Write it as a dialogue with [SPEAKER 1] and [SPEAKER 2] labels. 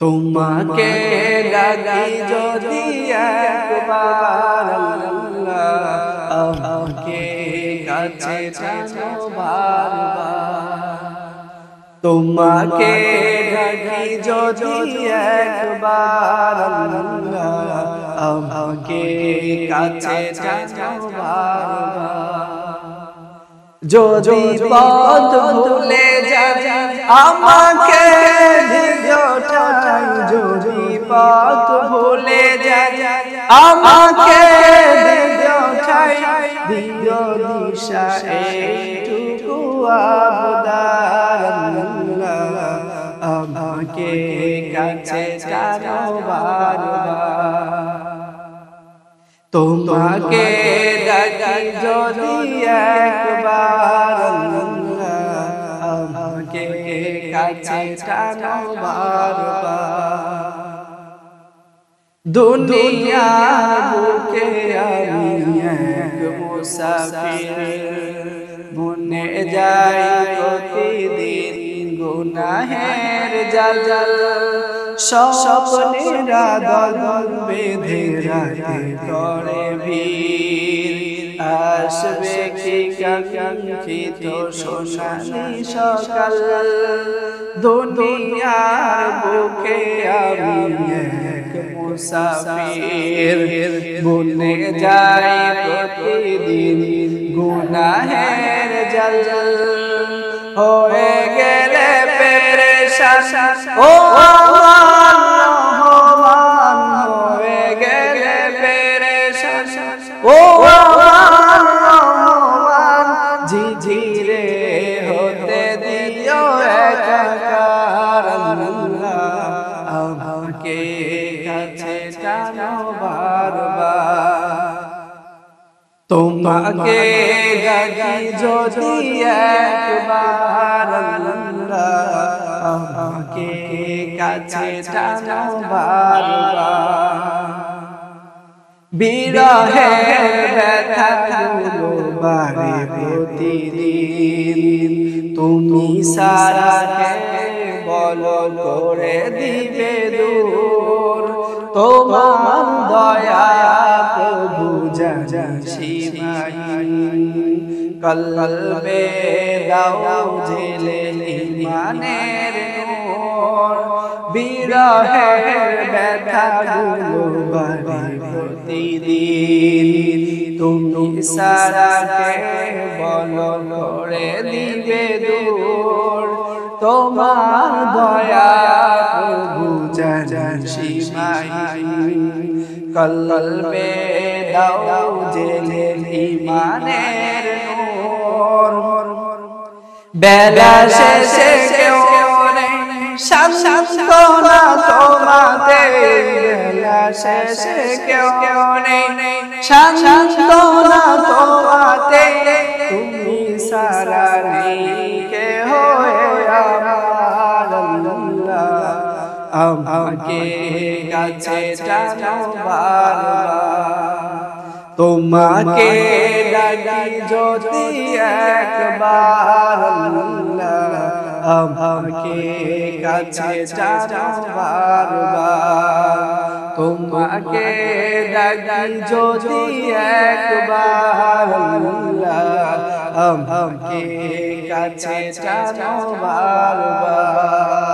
[SPEAKER 1] তোমাকে ডাকি যদি একবার আল্লাহ আমাকে কাছে টানো বারবার। তোমাকে ডাকি যদি একবার আল্লাহ আমাকে কাছে টানো বারবার। যদি পথ ভুলে যাই আমাকে যদি পথ ভুলে যাই আমাকে দিও দিশা এইটুকু আবদার আমাকে কাছে টানো বারবার। তোমাকে ডাকি যদি একবার আমাকে কাছে টানো বারবার। দুনিয়ার বুকে আমি এক মুসাফির, মনে যাই প্রতিদিন গুনাহের জাল। স্বপ্নেরা দল বেঁধে রাতে করে ভিড়, আসবে কি কাঙ্ক্ষিত সোনালি সকাল। দুনিয়ার বুকে আমি এক মুসাফির, মনে যাই প্রতিদিন গুনাহের জাল। হয়ে গেলে পেরেশান ও আমার রহমান, হয়ে গেলে পেরেশান ও আমার রহমান। ঝিঝিরে হতে দিও একাকার আমাকে কাছে টানো বারবার। তোমাকে ডাকি যদি একবার আমাকে কাছে টানো বারবার। বিরহের ব্যথাগুলো বাড়ে প্রতিদিন, তুমি সারা কে বলো করে দিবে দূর। তোমার দয়া প্রভু জানি কলবে দাও ঝেলে ইমানের নূর। বিরহের ব্যথাগুলো বাড়ে প্রতিদিন, তুমি সারা কে বলো করে দিবে দূর। তোমার দয়া প্রভু জানি কলবে দাও জেলে ইমানের নূর। বেলা শেষে কেউ নেই সান্ত্বনা তোমাতে, বেলা শেষে কেউ নেই সান্ত্বনা তোমাতে। তুমি সারা নেই কেহ আমার আমাকে কাছে টানো বারবার। তোমাকে ডাকি যদি একবার আমাকে কাছে টানো বারবার। তোমাকে ডাকি যদি একবার আমাকে কাছে টানো বারবার।